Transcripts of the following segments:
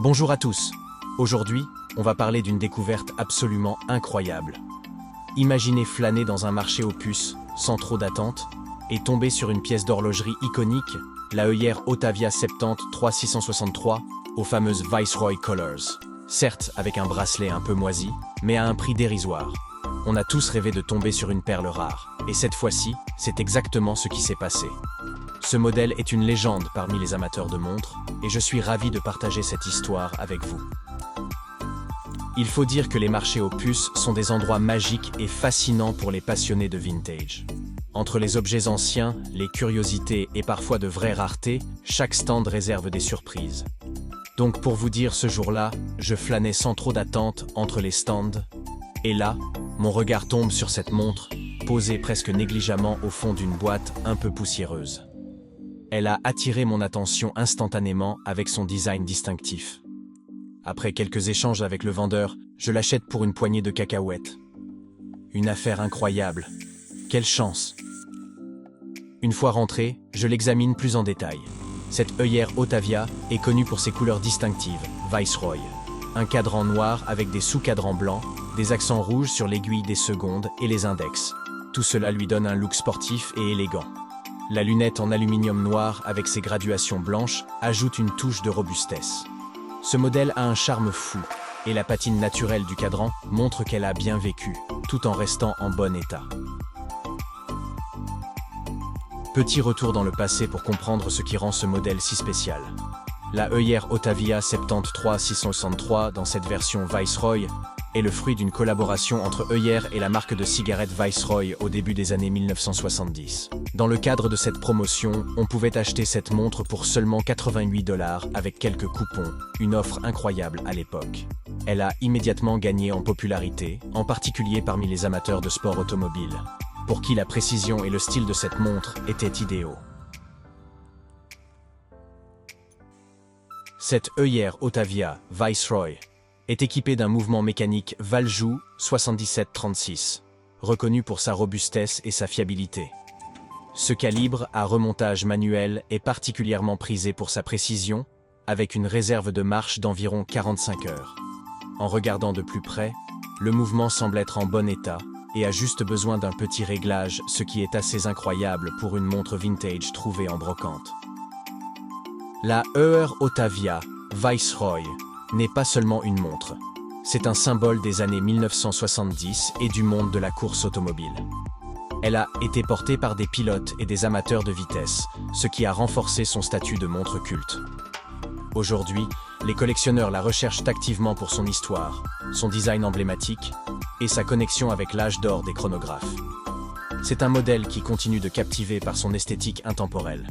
Bonjour à tous. Aujourd'hui, on va parler d'une découverte absolument incroyable. Imaginez flâner dans un marché aux puces, sans trop d'attente, et tomber sur une pièce d'horlogerie iconique, la œillère Autavia 73-663, aux fameuses Viceroy Colors. Certes, avec un bracelet un peu moisi, mais à un prix dérisoire. On a tous rêvé de tomber sur une perle rare, et cette fois-ci, c'est exactement ce qui s'est passé. Ce modèle est une légende parmi les amateurs de montres, et je suis ravi de partager cette histoire avec vous. Il faut dire que les marchés aux puces sont des endroits magiques et fascinants pour les passionnés de vintage. Entre les objets anciens, les curiosités et parfois de vraies raretés, chaque stand réserve des surprises. Donc pour vous dire, ce jour-là, je flânais sans trop d'attente entre les stands, et là, mon regard tombe sur cette montre, posée presque négligemment au fond d'une boîte un peu poussiéreuse. Elle a attiré mon attention instantanément avec son design distinctif. Après quelques échanges avec le vendeur, je l'achète pour une poignée de cacahuètes. Une affaire incroyable. Quelle chance! Une fois rentré, je l'examine plus en détail. Cette œillère Autavia est connue pour ses couleurs distinctives, Viceroy. Un cadran noir avec des sous-cadrans blancs, des accents rouges sur l'aiguille des secondes et les index. Tout cela lui donne un look sportif et élégant. La lunette en aluminium noir avec ses graduations blanches ajoute une touche de robustesse. Ce modèle a un charme fou, et la patine naturelle du cadran montre qu'elle a bien vécu, tout en restant en bon état. Petit retour dans le passé pour comprendre ce qui rend ce modèle si spécial. La œillère Autavia 73-663 dans cette version Viceroy est le fruit d'une collaboration entre œillère et la marque de cigarettes Viceroy au début des années 1970. Dans le cadre de cette promotion, on pouvait acheter cette montre pour seulement 88 $ avec quelques coupons, une offre incroyable à l'époque. Elle a immédiatement gagné en popularité, en particulier parmi les amateurs de sport automobile, pour qui la précision et le style de cette montre étaient idéaux. Cette œillère Autavia Viceroy est équipée d'un mouvement mécanique Valjoux 7736, reconnu pour sa robustesse et sa fiabilité. Ce calibre à remontage manuel est particulièrement prisé pour sa précision, avec une réserve de marche d'environ 45 heures. En regardant de plus près, le mouvement semble être en bon état et a juste besoin d'un petit réglage, ce qui est assez incroyable pour une montre vintage trouvée en brocante. La œillère Autavia Viceroy n'est pas seulement une montre. C'est un symbole des années 1970 et du monde de la course automobile. Elle a été portée par des pilotes et des amateurs de vitesse, ce qui a renforcé son statut de montre culte. Aujourd'hui, les collectionneurs la recherchent activement pour son histoire, son design emblématique et sa connexion avec l'âge d'or des chronographes. C'est un modèle qui continue de captiver par son esthétique intemporelle.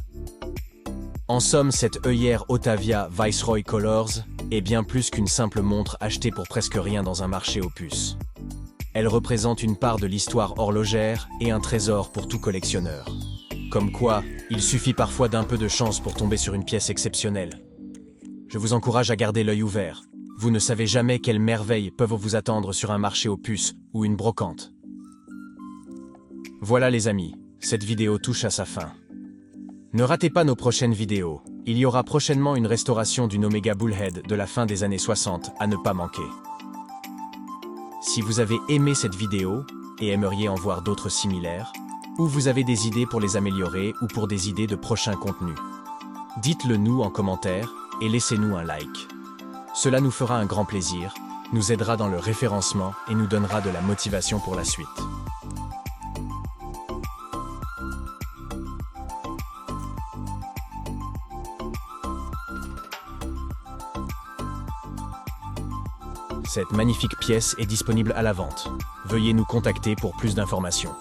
En somme, cette œillère Autavia Viceroy Colors est bien plus qu'une simple montre achetée pour presque rien dans un marché aux puces. Elle représente une part de l'histoire horlogère et un trésor pour tout collectionneur. Comme quoi, il suffit parfois d'un peu de chance pour tomber sur une pièce exceptionnelle. Je vous encourage à garder l'œil ouvert. Vous ne savez jamais quelles merveilles peuvent vous attendre sur un marché aux puces ou une brocante. Voilà les amis, cette vidéo touche à sa fin. Ne ratez pas nos prochaines vidéos, il y aura prochainement une restauration d'une Omega Bullhead de la fin des années 60 à ne pas manquer. Si vous avez aimé cette vidéo et aimeriez en voir d'autres similaires, ou vous avez des idées pour les améliorer ou pour des idées de prochains contenus, dites-le nous en commentaire et laissez-nous un like. Cela nous fera un grand plaisir, nous aidera dans le référencement et nous donnera de la motivation pour la suite. Cette magnifique pièce est disponible à la vente. Veuillez nous contacter pour plus d'informations.